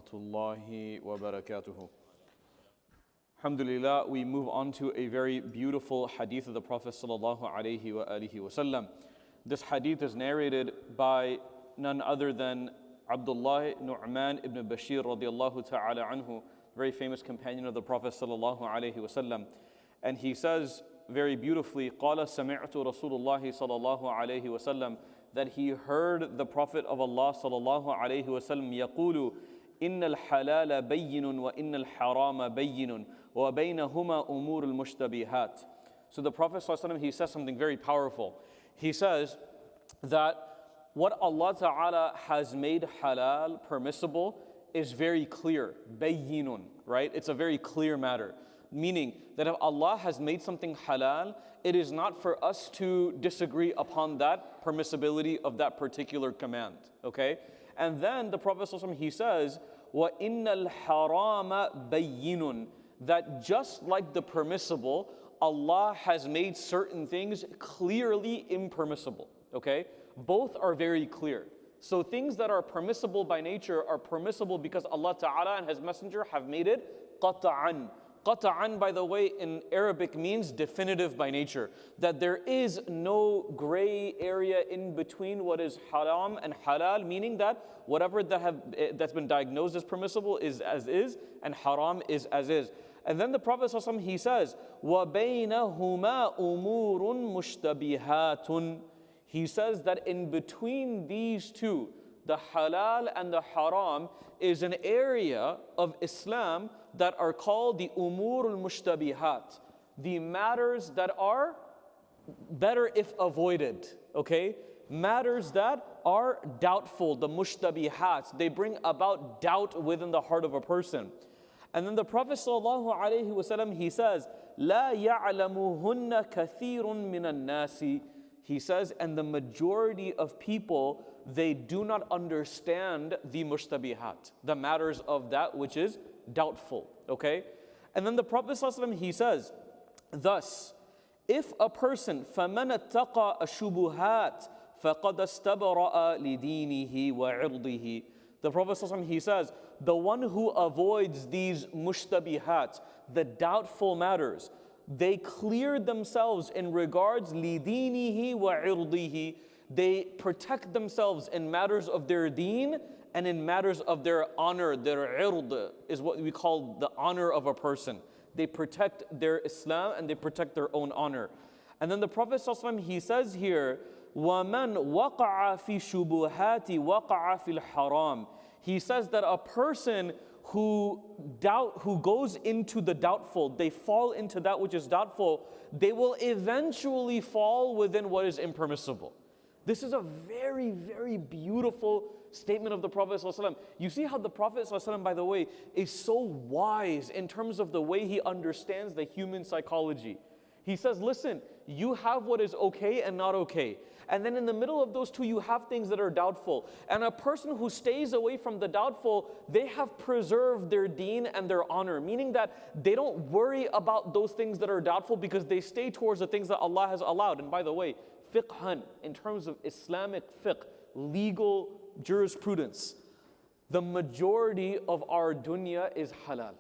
rahmatullahi wa barakatuhu. Alhamdulillah, we move on to a very beautiful hadith of the Prophet sallallahu alaihi wasallam. This hadith is narrated by none other than Abdullah Nu'man ibn Bashir radiallahu ta'ala anhu, very famous companion of the Prophet sallallahu alaihi wasallam. And he says very beautifully, قَالَ سَمِعْتُ رَسُولُ اللَّهِ sallallahu alaihi wasallam, that he heard the Prophet of Allah sallallahu alaihi wasallam يقول إن الحلال بين وإن الحرام بين وبينهما أمور المشتبهات. So the Prophet sallallahu alaihi wasallam, he says something very powerful. He says that what Allah Ta'ala has made halal, permissible, is very clear, bayyinun, right? It's a very clear matter. Meaning that if Allah has made something halal, it is not for us to disagree upon that permissibility of that particular command, okay? And then the Prophet ﷺ, he says, وَإِنَّ الْحَرَامَ بَيِّنٌ, that just like the permissible, Allah has made certain things clearly impermissible, okay? Both are very clear. So things that are permissible by nature are permissible because Allah Ta'ala and His Messenger have made it qata'an. Qata'an, by the way, in Arabic means definitive by nature. That there is no gray area in between what is haram and halal, meaning that whatever that's been diagnosed as permissible is as is, and haram is as is. And then the Prophet ﷺ, he says, وَبَيْنَهُمَا أُمُورٌ مُشْتَبِهَاتٌ. He says that in between these two, the halal and the haram, is an area of Islam that are called the umur al-mushtabihat, the matters that are better if avoided, okay? Matters that are doubtful, the mushtabihat, they bring about doubt within the heart of a person. And then the Prophet sallallahu alaihi wasallam, he says, لا يعلمهن كثير من الناس. He says, and the majority of people, they do not understand the mushtabihat, the matters of that which is doubtful, okay? And then the Prophet ﷺ, he says, thus, if a person, فَمَنَ اتَّقَى الشُّبُهَاتِ فَقَدَ اسْتَبْرَأَ لِدِينِهِ وَعِرْضِهِ. The Prophet ﷺ, he says, the one who avoids these mushtabihat, the doubtful matters, they clear themselves in regards لِدِينِهِ وَعِرْضِهِ. They protect themselves in matters of their deen and in matters of their honor. Their ird is what we call the honor of a person. They protect their Islam and they protect their own honor. And then the Prophet ﷺ, he says here, وَمَنْ وَقَعَ فِي شُبُهَاتِ وَقَعَ فِي الْحَرَامِ. He says that a person who goes into the doubtful, they fall into that which is doubtful, they will eventually fall within what is impermissible. This is a very, very beautiful statement of the Prophet ﷺ. You see how the Prophet ﷺ, by the way, is so wise in terms of the way he understands the human psychology. He says, listen, you have what is okay and not okay. And then in the middle of those two, you have things that are doubtful. And a person who stays away from the doubtful, they have preserved their deen and their honor, meaning that they don't worry about those things that are doubtful because they stay towards the things that Allah has allowed. And by the way, fiqhan, in terms of Islamic fiqh, legal jurisprudence, the majority of our dunya is halal.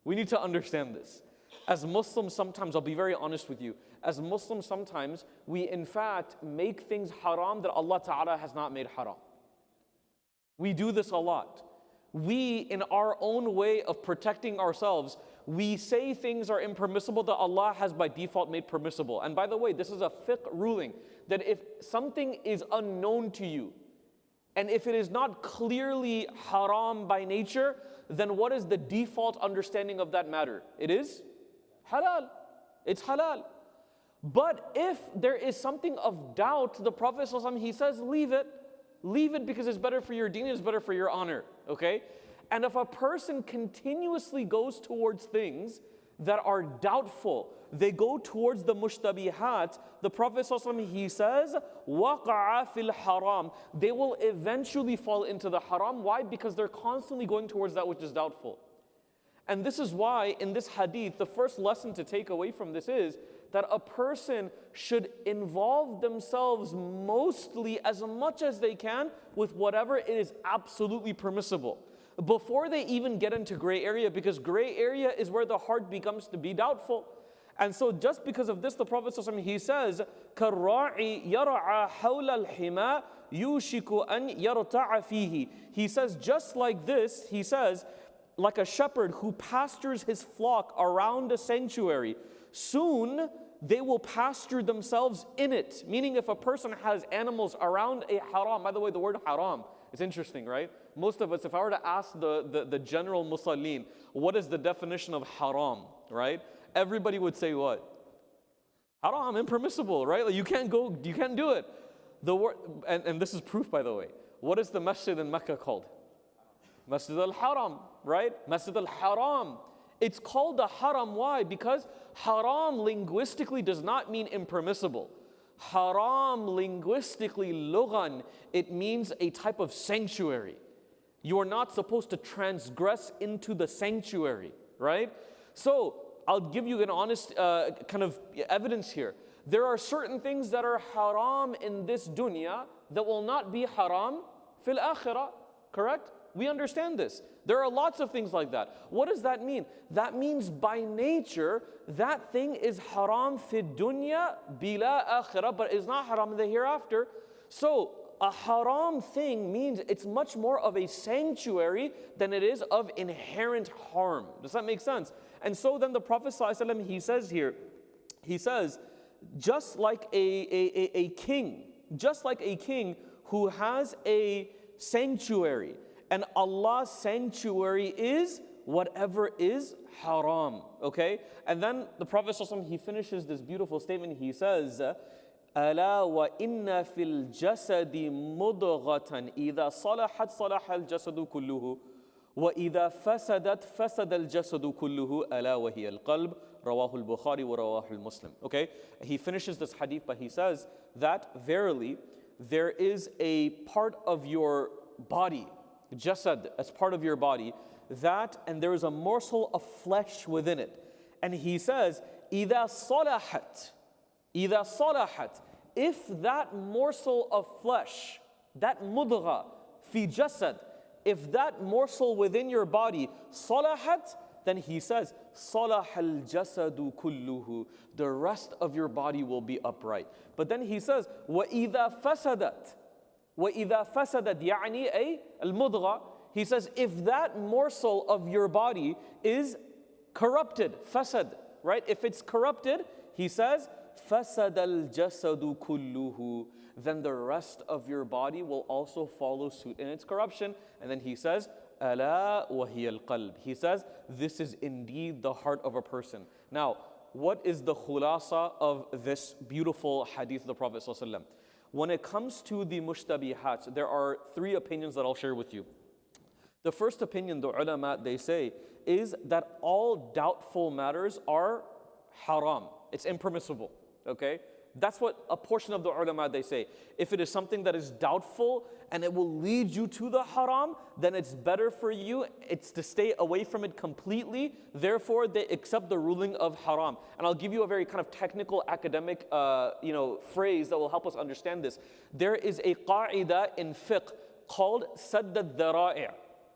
We need to understand this. As Muslims sometimes, I'll be very honest with you, as Muslims sometimes, we in fact make things haram that Allah Ta'ala has not made haram. We do this a lot. We, in our own way of protecting ourselves, we say things are impermissible that Allah has by default made permissible. And by the way, this is a fiqh ruling, that if something is unknown to you, and if it is not clearly haram by nature, then what is the default understanding of that matter? It is halal. It's halal. But if there is something of doubt, the Prophet ﷺ, he says, leave it. Leave it because it's better for your deen, it's better for your honor, okay? And if a person continuously goes towards things that are doubtful, they go towards the mushtabihat, the Prophet ﷺ, he says, وَقَعَ فِي الْحَرَامِ. They will eventually fall into the haram. Why? Because they're constantly going towards that which is doubtful. And this is why in this hadith, the first lesson to take away from this is that a person should involve themselves mostly as much as they can with whatever it is absolutely permissible. before they even get into gray area, because gray area is where the heart becomes to be doubtful. And so just because of this, the Prophet ﷺ, he says, كَالرَّاعِ يَرْعَى حَوْلَ الْحِمَى يُوشِكُ أَنْ يَرْتَعَ فِيهِ. He says, just like this, he says, like a shepherd who pastures his flock around a sanctuary, soon they will pasture themselves in it. Meaning if a person has animals around a haram, by the way, the word haram, it's interesting, right? Most of us, if I were to ask the general musallin, what is the definition of haram, right? Everybody would say what? Haram, impermissible, right? Like you can't do it. The word, and this is proof, by the way. What is the masjid in Mecca called? Masjid al-Haram, right? Masjid al-Haram. It's called the haram. Why? Because haram linguistically does not mean impermissible. Haram linguistically, lughan, it means a type of sanctuary. You are not supposed to transgress into the sanctuary, right? So, I'll give you an honest kind of evidence here. There are certain things that are haram in this dunya that will not be haram fil akhirah, correct? We understand this. There are lots of things like that. What does that mean? That means by nature, that thing is haram fi dunya bila akhirah, but is not haram in the hereafter. So, a haram thing means it's much more of a sanctuary than it is of inherent harm. Does that make sense? And so then the Prophet ﷺ, he says here, he says, just like a king who has a sanctuary, and Allah's sanctuary is whatever is haram, okay? And then the Prophet ﷺ, he finishes this beautiful statement, he says, ألا وإن في الجسد مضغة إذا صلحت صلح الجسد كله وإذا فسدت فسد الجسد كله ألا وهي القلب رواه البخاري ورواه المسلم. Okay, he finishes this hadith, but he says that verily there is a part of your body, jasad, as part of your body, that, and there is a morsel of flesh within it. And he says, إذا صلحت, if that morsel of flesh, that mudgha fi jasad, if that morsel within your body salahat, then he says salah al jasadu kulluhu, the rest of your body will be upright. But then he says wa idha fasadat yani ay al mudgha, he says if that morsel of your body is corrupted, fasad, right? If it's corrupted, he says فَسَدَ الْجَسَدُ كُلُّهُ, then the rest of your body will also follow suit in its corruption. And then he says, أَلَا وَهِيَ الْقَلْبِ. He says, this is indeed the heart of a person. Now, what is the khulasa of this beautiful hadith of the Prophet ﷺ? When it comes to the mushtabihat, there are three opinions that I'll share with you. The first opinion, the ulama, they say, is that all doubtful matters are haram. It's impermissible. Okay, that's what a portion of the ulama they say. If it is something that is doubtful and it will lead you to the haram, then it's better for you. It's to stay away from it completely. Therefore, they accept the ruling of haram. And I'll give you a very kind of technical academic, phrase that will help us understand this. There is a qa'ida in fiqh called sadd al-dhara'i'.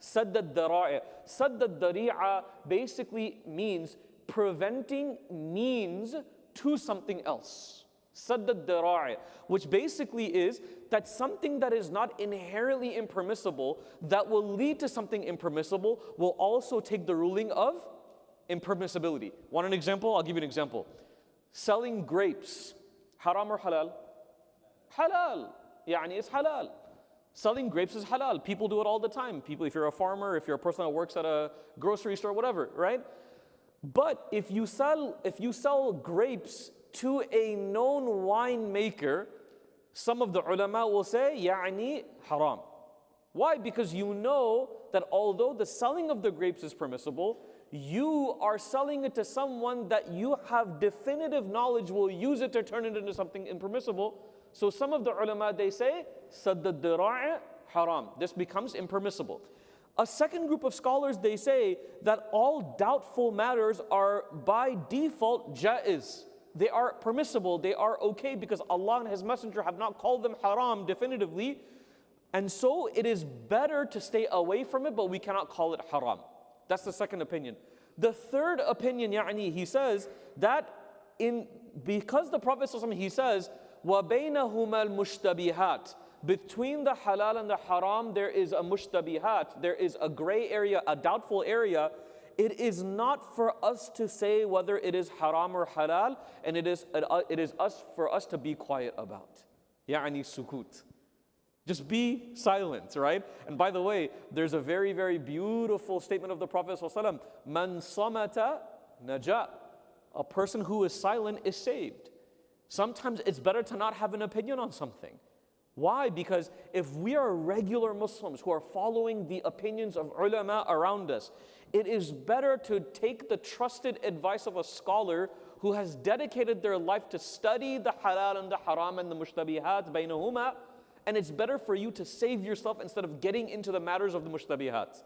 Sadd al-dhara'i'. Sadd al-dhari'a basically means preventing means to something else. Sadd al-dhara'i', which basically is that something that is not inherently impermissible, that will lead to something impermissible, will also take the ruling of impermissibility. Want an example? I'll give you an example. Selling grapes, haram or halal? Halal. Yani it's halal. Selling grapes is halal. People do it all the time. People, if you're a farmer, if you're a person that works at a grocery store, whatever, right? But if you sell grapes to a known winemaker, some of the ulama will say, يعني haram. Why? Because you know that although the selling of the grapes is permissible, you are selling it to someone that you have definitive knowledge will use it to turn it into something impermissible. So some of the ulama, they say, sadd al-dhara'i' haram. This becomes impermissible. A second group of scholars, they say that all doubtful matters are by default jaiz. They are permissible, they are okay because Allah and His Messenger have not called them haram definitively. And so it is better to stay away from it, but we cannot call it haram. That's the second opinion. The third opinion, he says that because the Prophet ﷺ, he says, وَبَيْنَهُمَا الْمُشْتَبِهَاتِ, between the halal and the haram, there is a mushtabihat, there is a gray area, a doubtful area. It is not for us to say whether it is haram or halal, and it is for us to be quiet about. Sukut. Just be silent, right? And by the way, there's a very, very beautiful statement of the Prophet ﷺ, Man samata naja. A person who is silent is saved. Sometimes it's better to not have an opinion on something. Why? Because if we are regular Muslims who are following the opinions of ulama around us, it is better to take the trusted advice of a scholar who has dedicated their life to study the halal and the haram and the mushtabihat bainahuma, and it's better for you to save yourself instead of getting into the matters of the mushtabihat.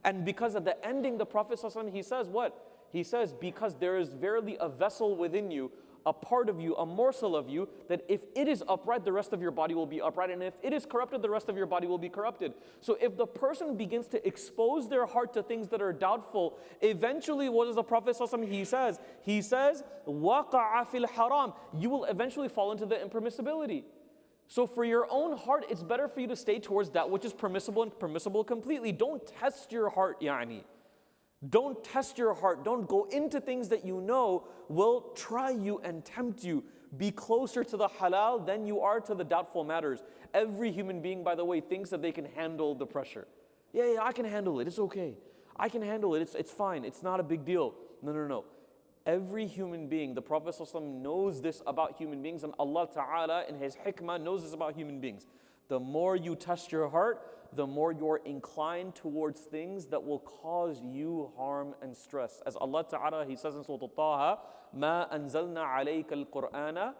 And because at the ending, the Prophet ﷺ, he says what? He says, because there is verily a vessel within you, a part of you, a morsel of you, that if it is upright, the rest of your body will be upright. And if it is corrupted, the rest of your body will be corrupted. So if the person begins to expose their heart to things that are doubtful, eventually what does the Prophet ﷺ, he says, وَقَعَ فِي الْحَرَامِ, you will eventually fall into the impermissibility. So for your own heart, it's better for you to stay towards that which is permissible and permissible completely. Don't test your heart, Don't test your heart. Don't go into things that you know will try you and tempt you. Be closer to the halal than you are to the doubtful matters. Every human being, by the way, thinks that they can handle the pressure. Yeah, I can handle it. It's okay. I can handle it. It's fine. It's not a big deal. No. Every human being, the Prophet ﷺ knows this about human beings, and Allah Ta'ala in His hikmah knows this about human beings. The more you test your heart, the more you're inclined towards things that will cause you harm and stress. As Allah Ta'ala, He says in Surah Taha, مَا أَنزَلْنَا عَلَيْكَ الْقُرْآنَ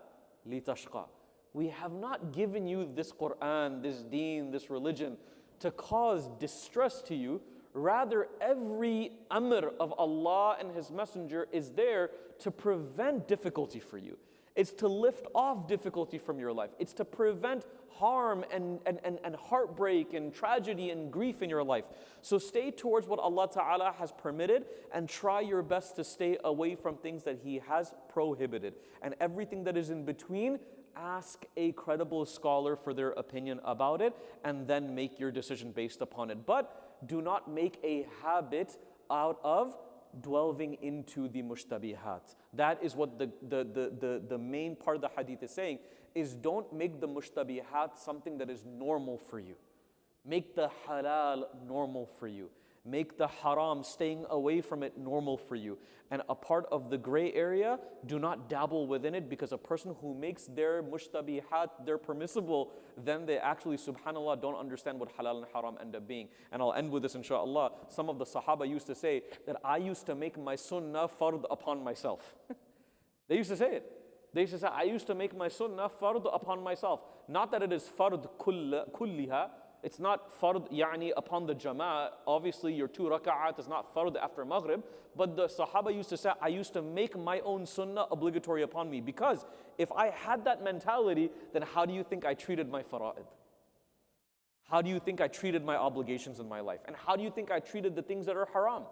لِتَشْقَى. We have not given you this Qur'an, this deen, this religion to cause distress to you. Rather, every amr of Allah and His Messenger is there to prevent difficulty for you. It's to lift off difficulty from your life. It's to prevent harm and heartbreak and tragedy and grief in your life. So stay towards what Allah Ta'ala has permitted and try your best to stay away from things that He has prohibited. And everything that is in between, ask a credible scholar for their opinion about it and then make your decision based upon it. But do not make a habit out of delving into the mushtabihat. That is what the main part of the hadith is saying, is don't make the mushtabihat something that is normal for you. Make the halal normal for you. Make the haram, staying away from it, normal for you. And a part of the gray area, do not dabble within it, because a person who makes their mushtabihat, their permissible, then they actually, subhanAllah, don't understand what halal and haram end up being. And I'll end with this, inshaAllah. Some of the Sahaba used to say that I used to make my sunnah fard upon myself. They used to say it. They used to say, I used to make my sunnah fard upon myself. Not that it is fard kulliha. It's not fard upon the jama'ah. Obviously, your 2 raka'at is not fard after Maghrib. But the Sahaba used to say, I used to make my own sunnah obligatory upon me. Because if I had that mentality, then how do you think I treated my fara'id? How do you think I treated my obligations in my life? And how do you think I treated the things that are haram?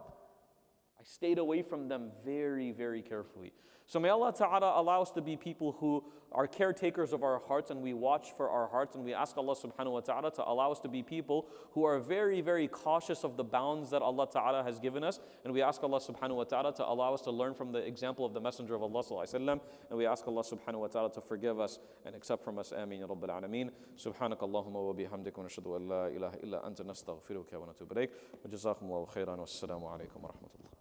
I stayed away from them very, very carefully. So may Allah Ta'ala allow us to be people who are caretakers of our hearts, and we watch for our hearts, and we ask Allah Subhanahu wa Ta'ala to allow us to be people who are very, very cautious of the bounds that Allah Ta'ala has given us. And we ask Allah Subhanahu wa Ta'ala to allow us to learn from the example of the Messenger of Allah Sallallahu Alaihi Wasallam. And we ask Allah Subhanahu wa Ta'ala to forgive us and accept from us. Ameen ya Rabbil Alameen. Subhanaka Allahumma wa bihamdika wa nashhadu an la ilaha illa anta nastaghfiruka wa natubu ilayk. Wa jazakumullahu khairan wa assalamu alaikum wa rahmatullah.